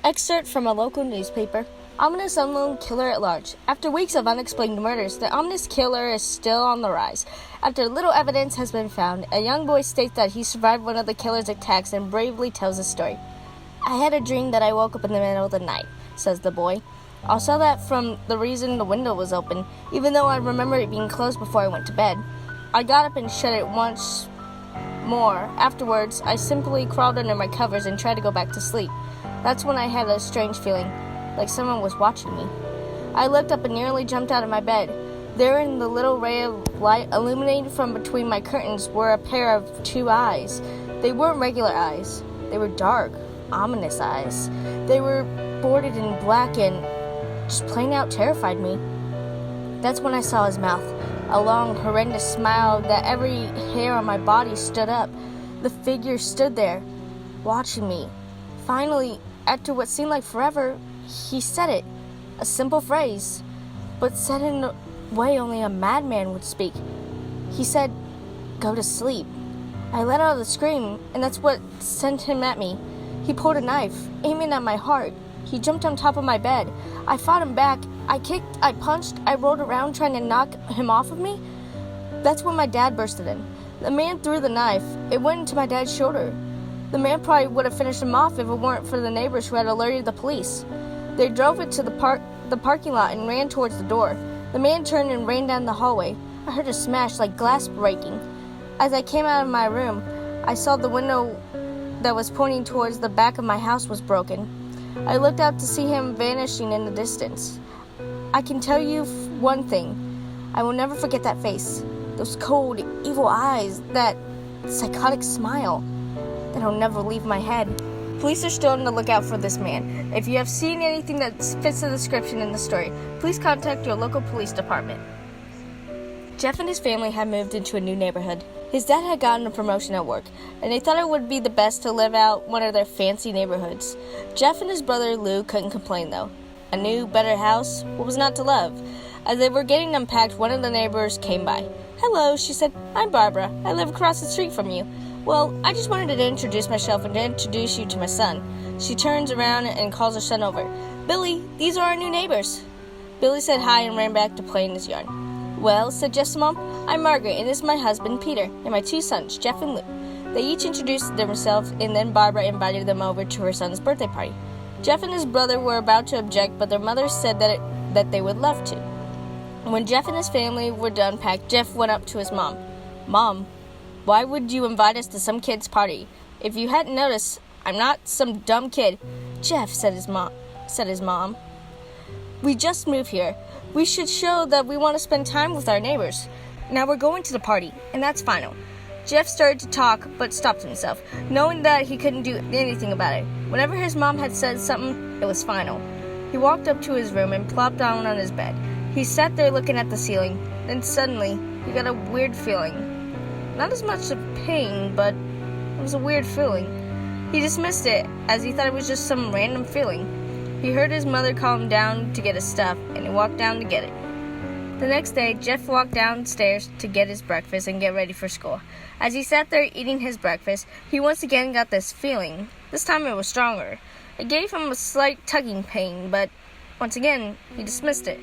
Excerpt from a local newspaper. Ominous unknown killer at large. After weeks of unexplained murders, the ominous killer is still on the rise. After little evidence has been found, a young boy states that he survived one of the killer's attacks and bravely tells his story. "I had a dream that I woke up in the middle of the night," says the boy. "I saw that from the reason the window was open, even though I remember it being closed before I went to bed. I got up and shut it once more. Afterwards, I simply crawled under my covers and tried to go back to sleep. That's when I had a strange feeling, like someone was watching me. I looked up and nearly jumped out of my bed. There in the little ray of light illuminated from between my curtains were a pair of two eyes. They weren't regular eyes. They were dark, ominous eyes. They were bordered in black and just plain out terrified me. That's when I saw his mouth, a long, horrendous smile that every hair on my body stood up. The figure stood there, watching me. Finally, after what seemed like forever, he said it. A simple phrase, but said in a way only a madman would speak. He said, 'Go to sleep.' I let out a scream, and that's what sent him at me. He pulled a knife, aiming at my heart. He jumped on top of my bed. I fought him back. I kicked, I punched, I rolled around trying to knock him off of me. That's when my dad bursted in. The man threw the knife. It went into my dad's shoulder. The man probably would have finished him off if it weren't for the neighbors who had alerted the police. They drove it to the parking lot and ran towards the door. The man turned and ran down the hallway. I heard a smash like glass breaking. As I came out of my room, I saw the window that was pointing towards the back of my house was broken. I looked out to see him vanishing in the distance. I can tell you one thing. I will never forget that face. Those cold, evil eyes, that psychotic smile. That'll never leave my head. Police are still on the lookout for this man. If you have seen anything that fits the description in the story, please contact your local police department." Jeff and his family had moved into a new neighborhood. His dad had gotten a promotion at work, and they thought it would be the best to live out one of their fancy neighborhoods. Jeff and his brother Lou couldn't complain, though. A new, better house? What was not to love? As they were getting unpacked, one of the neighbors came by. "Hello," she said. "I'm Barbara. I live across the street from you. Well, I just wanted to introduce myself and to introduce you to my son." She turns around and calls her son over. "Billy, these are our new neighbors." Billy said hi and ran back to play in his yard. "Well," said Jeff's mom, "I'm Margaret, and this is my husband, Peter, and my two sons, Jeff and Lou." They each introduced themselves, and then Barbara invited them over to her son's birthday party. Jeff and his brother were about to object, but their mother said that they would love to. When Jeff and his family were done packed, Jeff went up to his mom. "Mom, why would you invite us to some kid's party? If you hadn't noticed, I'm not some dumb kid." "Jeff," said his mom, "we just moved here. We should show that we want to spend time with our neighbors. Now we're going to the party, and that's final." Jeff started to talk, but stopped himself, knowing that he couldn't do anything about it. Whenever his mom had said something, it was final. He walked up to his room and plopped down on his bed. He sat there looking at the ceiling. Then suddenly, he got a weird feeling. Not as much of pain, but it was a weird feeling. He dismissed it, as he thought it was just some random feeling. He heard his mother call him down to get his stuff, and he walked down to get it. The next day, Jeff walked downstairs to get his breakfast and get ready for school. As he sat there eating his breakfast, he once again got this feeling. This time it was stronger. It gave him a slight tugging pain, but once again, he dismissed it.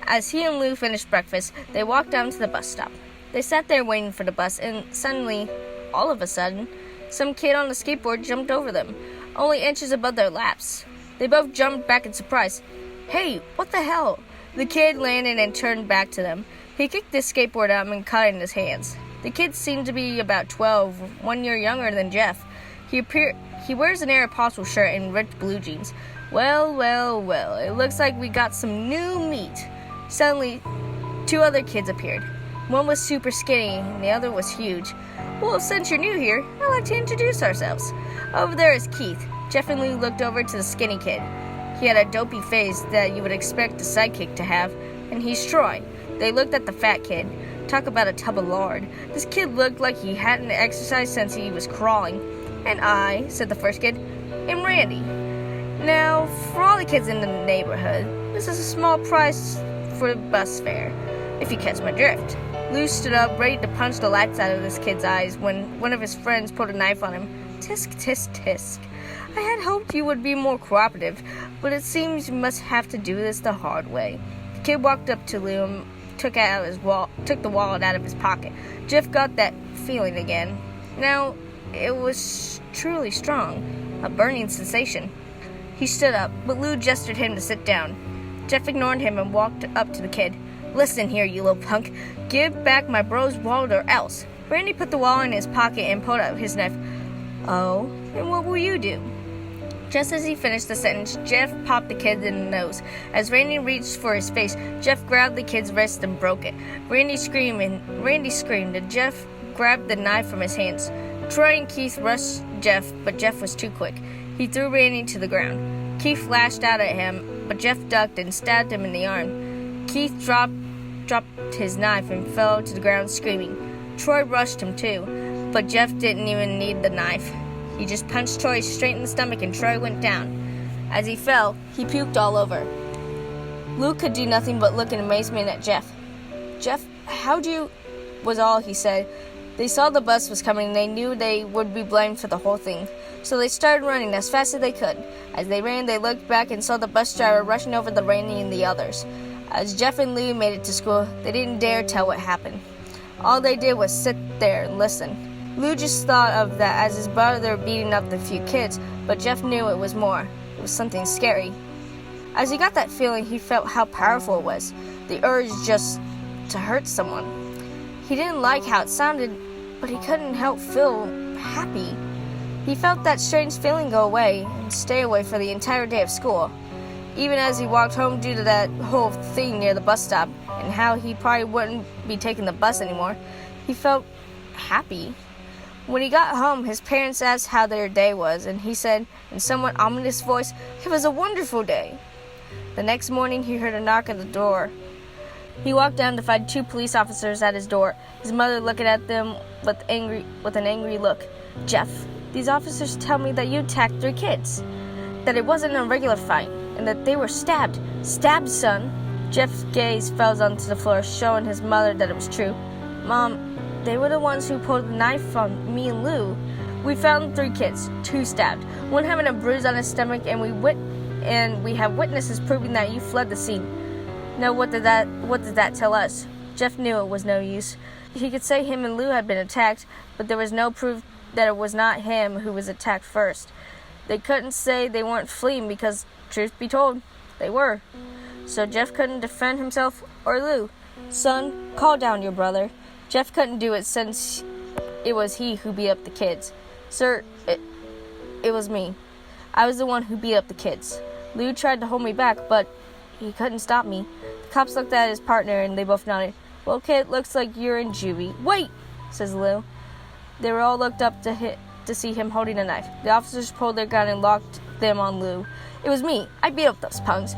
As he and Lou finished breakfast, they walked down to the bus stop. They sat there waiting for the bus, and suddenly, all of a sudden, some kid on a skateboard jumped over them, only inches above their laps. They both jumped back in surprise. "Hey, what the hell?" The kid landed and turned back to them. He kicked his skateboard up and caught it in his hands. The kid seemed to be about 12, 1 year younger than Jeff. He wears an Aeropostale shirt and ripped blue jeans. Well, it looks like we got some new meat." Suddenly, two other kids appeared. One was super skinny, and the other was huge. "Well, since you're new here, I'd like to introduce ourselves. Over there is Keith." Jeff and Lou looked over to the skinny kid. He had a dopey face that you would expect a sidekick to have, and he's Troy. They looked at the fat kid. Talk about a tub of lard. This kid looked like he hadn't exercised since he was crawling. "And I," said the first kid, "am Randy. Now, for all the kids in the neighborhood, this is a small price for bus fare, if you catch my drift." Lou stood up, ready to punch the lights out of this kid's eyes when one of his friends pulled a knife on him. Tisk, tisk, tisk. I had hoped you would be more cooperative, but it seems you must have to do this the hard way. The kid walked up to Lou and took the wallet out of his pocket. Jeff got that feeling again. Now, it was truly strong, a burning sensation. He stood up, but Lou gestured him to sit down. Jeff ignored him and walked up to the kid. Listen here, you little punk. Give back my bro's wallet or else. Randy put the wallet in his pocket and pulled out his knife. Oh, and what will you do? Just as he finished the sentence, Jeff popped the kid in the nose. As Randy reached for his face, Jeff grabbed the kid's wrist and broke it. Randy screamed, and Jeff grabbed the knife from his hands. Troy and Keith rushed Jeff, but Jeff was too quick. He threw Randy to the ground. Keith lashed out at him, but Jeff ducked and stabbed him in the arm. Keith dropped his knife and fell to the ground screaming. Troy rushed him too, but Jeff didn't even need the knife. He just punched Troy straight in the stomach and Troy went down. As he fell, he puked all over. Luke could do nothing but look in amazement at Jeff. Jeff, how'd you... was all he said. They saw the bus was coming and they knew they would be blamed for the whole thing. So they started running as fast as they could. As they ran, they looked back and saw the bus driver rushing over the Randy and the others. As Jeff and Lou made it to school, they didn't dare tell what happened. All they did was sit there and listen. Lou just thought of that as his brother beating up the few kids, but Jeff knew it was more. It was something scary. As he got that feeling, he felt how powerful it was, the urge just to hurt someone. He didn't like how it sounded, but he couldn't help feel happy. He felt that strange feeling go away and stay away for the entire day of school. Even as he walked home due to that whole thing near the bus stop and how he probably wouldn't be taking the bus anymore, he felt happy. When he got home, his parents asked how their day was, and he said, in somewhat ominous voice, "It was a wonderful day." The next morning, he heard a knock at the door. He walked down to find 2 police officers at his door, his mother looking at them with an angry look. "Jeff, these officers tell me that you attacked 3 kids, that it wasn't a regular fight, and that they were stabbed. Stabbed, son." Jeff's gaze fell onto the floor, showing his mother that it was true. "Mom, they were the ones who pulled the knife on me and Lou. We found 3 kids, 2 stabbed, one having a bruise on his stomach, and we have witnesses proving that you fled the scene." Now, what did that tell us? Jeff knew it was no use. He could say him and Lou had been attacked, but there was no proof that it was not him who was attacked first. They couldn't say they weren't fleeing because, truth be told, they were. So Jeff couldn't defend himself or Lou. "Son, call down your brother." Jeff couldn't do it since it was he who beat up the kids. "Sir, it was me. I was the one who beat up the kids. Lou tried to hold me back, but he couldn't stop me." The cops looked at his partner and they both nodded. "Well, kid, looks like you're in juvie." "Wait," says Lou. They were all looked up to see him holding a knife. The officers pulled their gun and locked them on Lou. "It was me. I beat up those punks.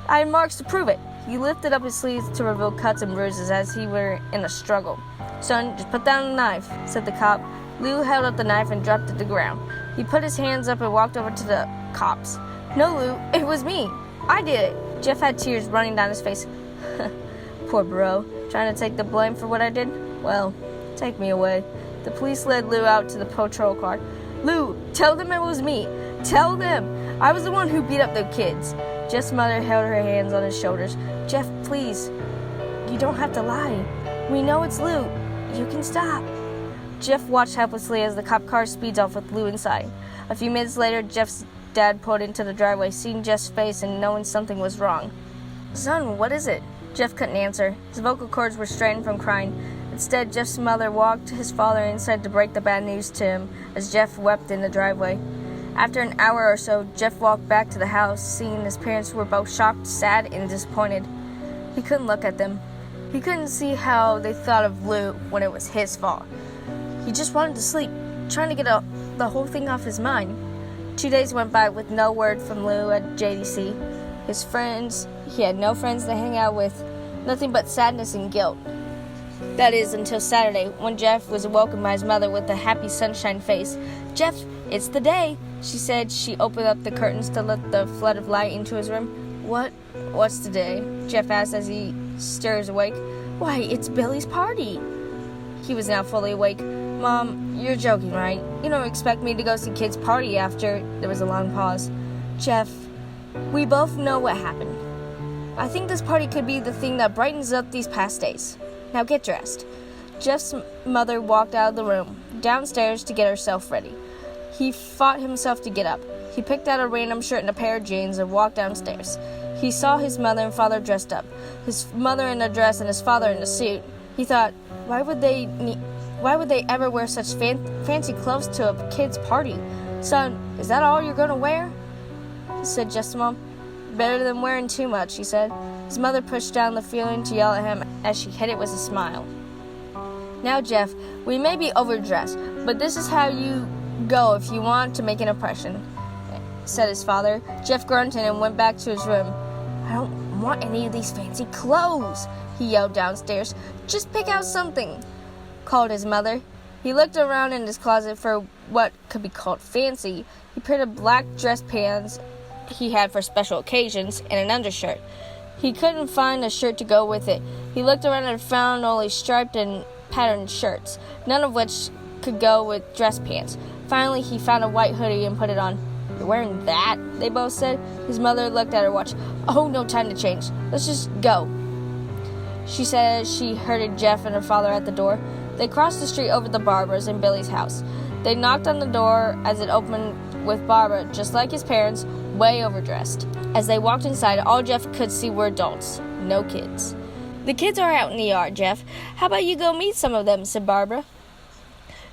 I had marks to prove it." He lifted up his sleeves to reveal cuts and bruises as he were in a struggle. "Son, just put down the knife," said the cop. Lou held up the knife and dropped it to the ground. He put his hands up and walked over to the cops. "No, Lou, it was me. I did it." Jeff had tears running down his face. "Poor bro, trying to take the blame for what I did? Well, take me away." The police led Lou out to the patrol car. "Lou, tell them it was me. Tell them. I was the one who beat up the kids." Jeff's mother held her hands on his shoulders. "Jeff, please. You don't have to lie. We know it's Lou. You can stop." Jeff watched helplessly as the cop car speeds off with Lou inside. A few minutes later, Jeff's dad pulled into the driveway, seeing Jeff's face and knowing something was wrong. "Son, what is it?" Jeff couldn't answer. His vocal cords were strained from crying. Instead, Jeff's mother walked his father inside to break the bad news to him as Jeff wept in the driveway. After an hour or so, Jeff walked back to the house, seeing his parents were both shocked, sad, and disappointed. He couldn't look at them. He couldn't see how they thought of Lou when it was his fault. He just wanted to sleep, trying to get the whole thing off his mind. 2 days went by with no word from Lou at JDC. His friends, he had no friends to hang out with, nothing but sadness and guilt. That is, until Saturday, when Jeff was welcomed by his mother with a happy sunshine face. "Jeff, it's the day," she said. She opened up the curtains to let the flood of light into his room. What's the day?" Jeff asked as he stirs awake. "Why, it's Billy's party." He was now fully awake. Mom, you're joking, right? You don't expect me to go see kids' party after. There was a long pause. Jeff, we both know what happened. I think this party could be the thing that brightens up these past days. Now get dressed. Jeff's mother walked out of the room, downstairs to get herself ready. He fought himself to get up. He picked out a random shirt and a pair of jeans and walked downstairs. He saw his mother and father dressed up, his mother in a dress and his father in a suit. He thought, why would they ever wear such fancy clothes to a kid's party? Son, is that all you're going to wear? Said Jeff's mom. Better than wearing too much, he said. His mother pushed down the feeling to yell at him as she hid it with a smile. Now, Jeff, we may be overdressed, but this is how you go if you want to make an impression, said his father. Jeff grunted and went back to his room. I don't want any of these fancy clothes, he yelled downstairs. Just pick out something, called his mother. He looked around in his closet for what could be called fancy. He picked up black dress pants he had for special occasions and an undershirt. He couldn't find a shirt to go with it. He looked around and found only striped and patterned shirts, none of which could go with dress pants. Finally, he found a white hoodie and put it on. You're wearing that? They both said. His mother looked at her watch. Oh, no time to change. Let's just go, she said as she herded Jeff and her father at the door. They crossed the street over the Barbara's and Billy's house. They knocked on the door as it opened with Barbara, just like his parents, way overdressed. As they walked inside, all Jeff could see were adults, no kids. The kids are out in the yard, Jeff. How about you go meet some of them, said Barbara.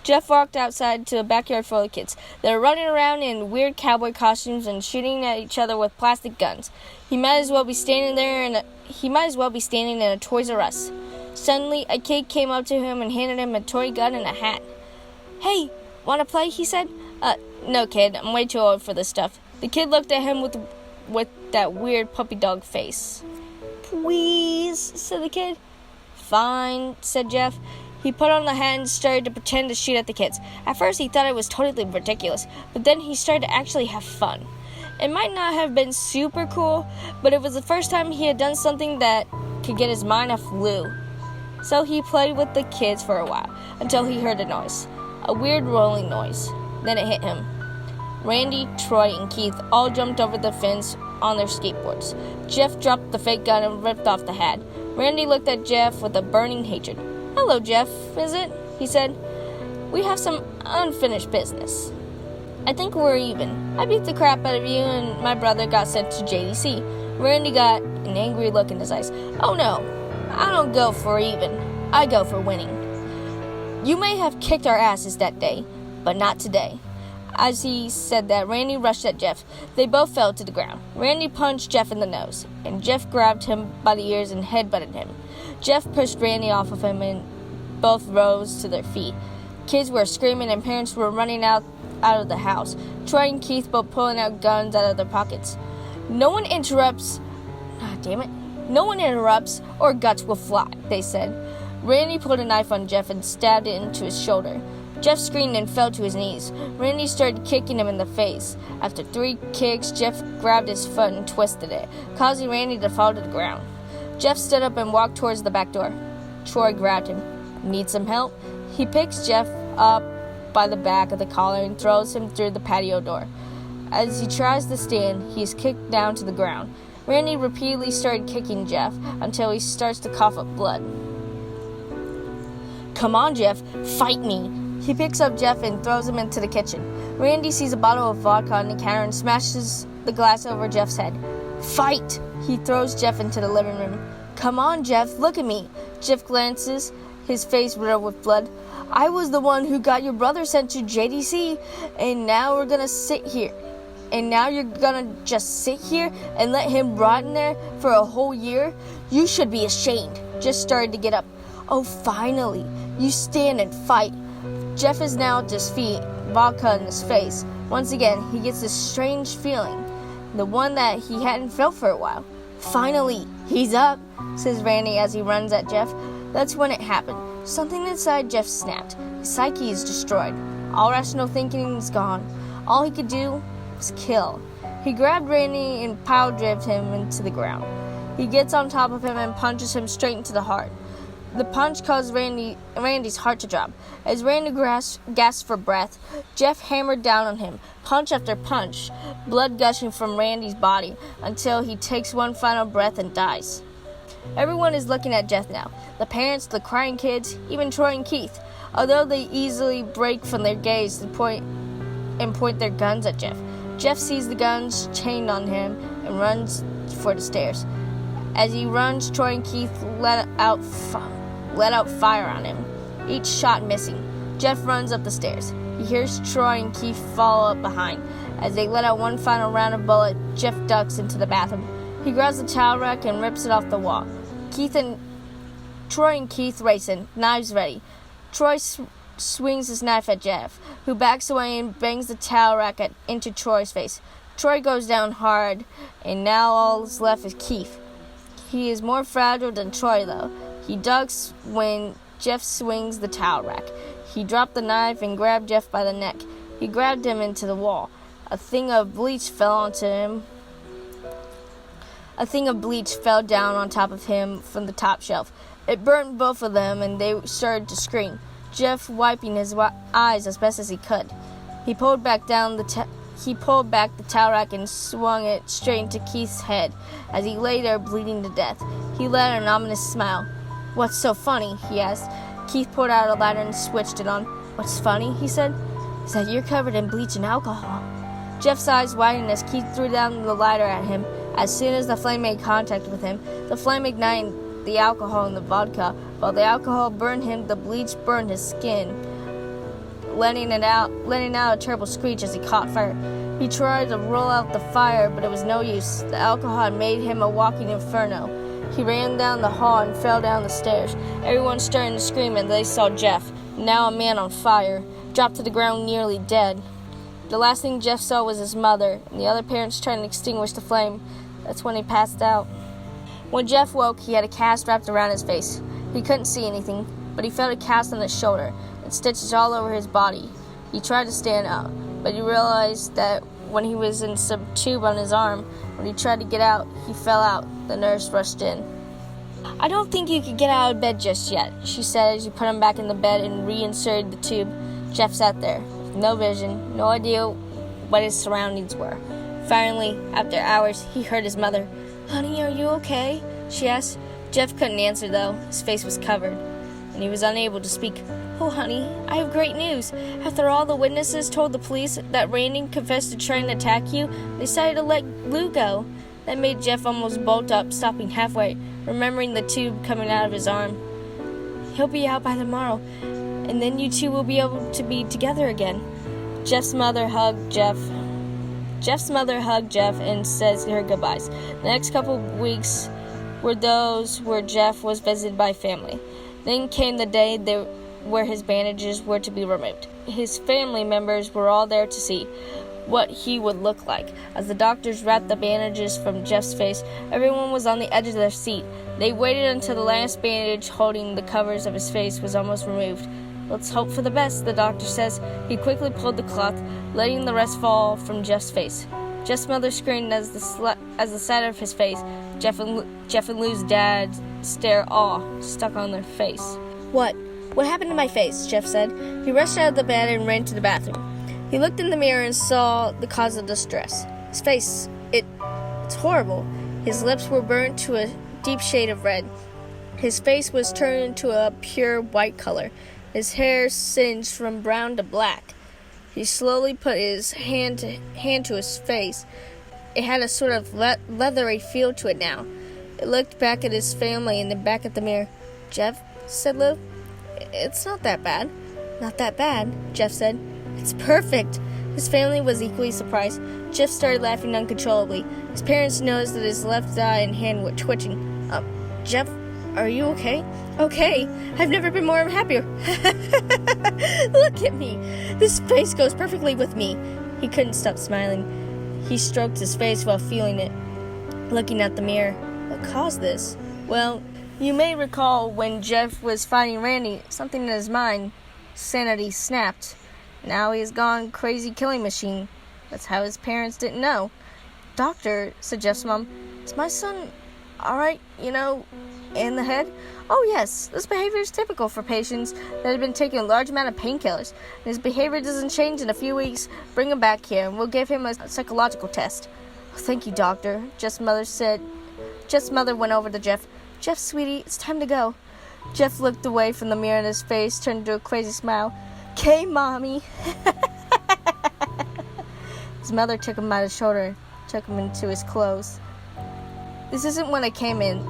Jeff walked outside to a backyard full of kids. They were running around in weird cowboy costumes and shooting at each other with plastic guns. He might as well be standing in a Toys R Us. Suddenly, a kid came up to him and handed him a toy gun and a hat. Hey, want to play? He said. No, kid. I'm way too old for this stuff. The kid looked at him with that weird puppy dog face. Please, said the kid. Fine, said Jeff. He put on the hat and started to pretend to shoot at the kids. At first, he thought it was totally ridiculous, but then he started to actually have fun. It might not have been super cool, but it was the first time he had done something that could get his mind off Lou. So he played with the kids for a while, until he heard a noise. A weird rolling noise. Then it hit him. Randy, Troy, and Keith all jumped over the fence on their skateboards. Jeff dropped the fake gun and ripped off the hat. Randy looked at Jeff with a burning hatred. Hello, Jeff, is it? He said. We have some unfinished business. I think we're even. I beat the crap out of you and my brother got sent to JDC. Randy got an angry look in his eyes. Oh no, I don't go for even. I go for winning. You may have kicked our asses that day, but not today. As he said that, Randy rushed at Jeff. They both fell to the ground. Randy punched Jeff in the nose, and Jeff grabbed him by the ears and headbutted him. Jeff pushed Randy off of him, and both rose to their feet. Kids were screaming, and parents were running out of the house. Troy and Keith both pulling out guns out of their pockets. No one interrupts, or guts will fly, they said. Randy pulled a knife on Jeff and stabbed it into his shoulder. Jeff screamed and fell to his knees. Randy started kicking him in the face. After 3 kicks, Jeff grabbed his foot and twisted it, causing Randy to fall to the ground. Jeff stood up and walked towards the back door. Troy grabbed him. Need some help? He picks Jeff up by the back of the collar and throws him through the patio door. As he tries to stand, he is kicked down to the ground. Randy repeatedly started kicking Jeff until he starts to cough up blood. Come on, Jeff, fight me. He picks up Jeff and throws him into the kitchen. Randy sees a bottle of vodka on the counter and smashes the glass over Jeff's head. Fight! He throws Jeff into the living room. Come on, Jeff, look at me. Jeff glances, his face riddled with blood. I was the one who got your brother sent to JDC, and now we're gonna sit here. And now you're gonna just sit here and let him rot in there for a whole year? You should be ashamed. Jeff started to get up. Oh, finally. You stand and fight. Jeff is now at his feet, vodka in his face. Once again, he gets this strange feeling, the one that he hadn't felt for a while. Finally, he's up, says Randy as he runs at Jeff. That's when it happened. Something inside Jeff snapped. His psyche is destroyed. All rational thinking is gone. All he could do was kill. He grabbed Randy and power-driven him into the ground. He gets on top of him and punches him straight into the heart. The punch caused Randy's heart to drop. As Randy gasped for breath, Jeff hammered down on him, punch after punch, blood gushing from Randy's body until he takes one final breath and dies. Everyone is looking at Jeff now. The parents, the crying kids, even Troy and Keith. Although they easily break from their gaze and point their guns at Jeff. Jeff sees the guns chained on him and runs for the stairs. As he runs, Troy and Keith let out fire on him, each shot missing. Jeff runs up the stairs. He hears Troy and Keith follow up behind. As they let out one final round of bullet, Jeff ducks into the bathroom. He grabs the towel rack and rips it off the wall. Troy and Keith racing, knives ready. Troy swings his knife at Jeff, who backs away and bangs the towel rack into Troy's face. Troy goes down hard, and now all that's left is Keith. He is more fragile than Troy, though. He ducks when Jeff swings the towel rack. He dropped the knife and grabbed Jeff by the neck. He grabbed him into the wall. A thing of bleach fell down on top of him from the top shelf. It burned both of them, and they started to scream. Jeff wiping his eyes as best as he could. He pulled back the towel rack and swung it straight into Keith's head as he lay there bleeding to death. He let out an ominous smile. "What's so funny?" he asked. Keith pulled out a lighter and switched it on. "What's funny," he said, "is that you're covered in bleach and alcohol." Jeff's eyes widened as Keith threw down the lighter at him. As soon as the flame made contact with him, the flame ignited the alcohol in the vodka. While the alcohol burned him, the bleach burned his skin, letting out a terrible screech as he caught fire. He tried to roll out the fire, but it was no use. The alcohol had made him a walking inferno. He ran down the hall and fell down the stairs. Everyone started to scream and they saw Jeff, now a man on fire, drop to the ground nearly dead. The last thing Jeff saw was his mother and the other parents trying to extinguish the flame. That's when he passed out. When Jeff woke, he had a cast wrapped around his face. He couldn't see anything, but he felt a cast on his shoulder and stitches all over his body. He tried to stand up, but he realized that when he was in some tube on his arm, when he tried to get out, he fell out. The nurse rushed in. "I don't think you could get out of bed just yet," she said as she put him back in the bed and reinserted the tube. Jeff sat there, with no vision, no idea what his surroundings were. Finally, after hours, he heard his mother. "Honey, are you okay?" she asked. Jeff couldn't answer, though. His face was covered, and he was unable to speak. "Oh, honey, I have great news. After all the witnesses told the police that Randy confessed to trying to attack you, they decided to let Lou go." That made Jeff almost bolt up, stopping halfway, remembering the tube coming out of his arm. "He'll be out by tomorrow, and then you two will be able to be together again." Jeff's mother hugged Jeff and said her goodbyes. The next couple of weeks were those where Jeff was visited by family. Then came the day where his bandages were to be removed. His family members were all there to see what he would look like. As the doctors wrapped the bandages from Jeff's face, everyone was on the edge of their seat. They waited until the last bandage holding the covers of his face was almost removed. "Let's hope for the best," the doctor says. He quickly pulled the cloth, letting the rest fall from Jeff's face. Jeff's mother screamed as the sight of his face. Jeff and Lou's dad stare awe stuck on their face. What happened to my face?" Jeff said. He rushed out of the bed and ran to the bathroom. He looked in the mirror and saw the cause of distress. His face, it's horrible. His lips were burned to a deep shade of red. His face was turned into a pure white color. His hair singed from brown to black. He slowly put his hand to his face. It had a sort of leathery feel to it now. It looked back at his family and then back at the mirror. "Jeff," said Lou, "it's not that bad." "Not that bad," Jeff said. "It's perfect." His family was equally surprised. Jeff started laughing uncontrollably. His parents noticed that his left eye and hand were twitching. "Jeff, are you okay?" "Okay. I've never been more happier." "Look at me. This face goes perfectly with me." He couldn't stop smiling. He stroked his face while feeling it, looking at the mirror. What caused this? Well, you may recall when Jeff was fighting Randy, something in his mind, sanity snapped. Now he has gone crazy killing machine. That's how his parents didn't know. "Doctor," said Jeff's mom, "is my son Alright, in the head? Oh yes, this behavior is typical for patients that have been taking a large amount of painkillers. And his behavior doesn't change in a few weeks. Bring him back here and we'll give him a psychological test. Thank you, doctor, Jeff's mother said. Jeff's mother went over to Jeff. Jeff, sweetie, it's time to go. Jeff looked away from the mirror and his face turned into a crazy smile. "'Kay, Mommy." His mother took him by the shoulder, took him into his clothes. "This isn't when I came in,"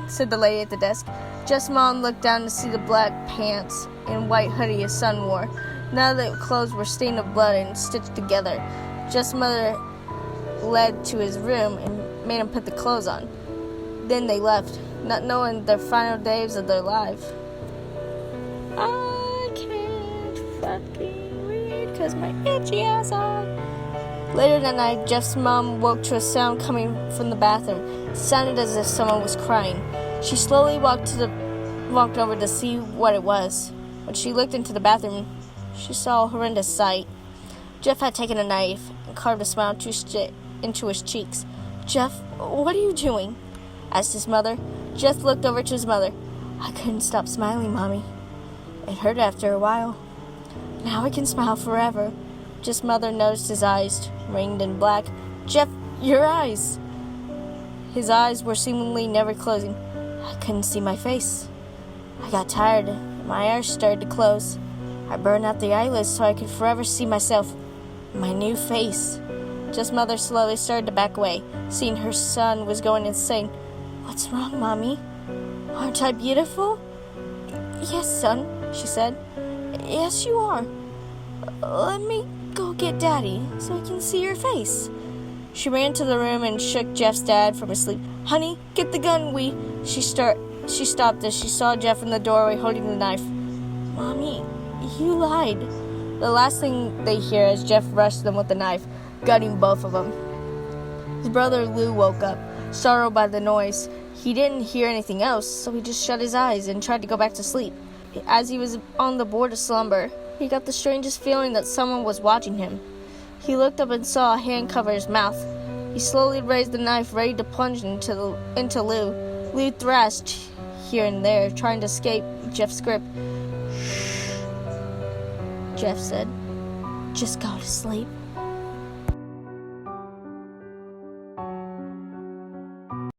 said the lady at the desk. Jeff's mom looked down to see the black pants and white hoodie his son wore. None of the clothes were stained with blood and stitched together. Jeff's mother led to his room and made him put the clothes on. Then they left, not knowing the final days of their life. I can't fucking read because my itchy ass on. Later that night, Jeff's mom woke to a sound coming from the bathroom. It sounded as if someone was crying. She slowly walked over to see what it was. When she looked into the bathroom, she saw a horrendous sight. Jeff had taken a knife and carved a smile into his cheeks. "Jeff, what are you doing?" asked his mother. Jeff looked over to his mother. "I couldn't stop smiling, Mommy. It hurt after a while. Now I can smile forever." Jeff's mother noticed his eyes, ringed in black. "Jeff, your eyes!" His eyes were seemingly never closing. "I couldn't see my face. I got tired. My eyes started to close. I burned out the eyelids so I could forever see myself. My new face." Jeff's mother slowly started to back away, seeing her son was going insane. "What's wrong, Mommy? Aren't I beautiful?" "Yes, son," she said. "Yes, you are. Let me go get Daddy so I can see your face." She ran to the room and shook Jeff's dad from his sleep. "Honey, get the gun, She stopped as she saw Jeff in the doorway holding the knife. "Mommy, you lied." The last thing they hear is Jeff rushed them with the knife, gutting both of them. His brother Lou woke up, startled by the noise. He didn't hear anything else, so he just shut his eyes and tried to go back to sleep. As he was on the board of slumber, he got the strangest feeling that someone was watching him. He looked up and saw a hand cover his mouth. He slowly raised the knife, ready to plunge into Lou. Lou thrashed here and there, trying to escape Jeff's grip. "Shh," Jeff said. "Just go to sleep."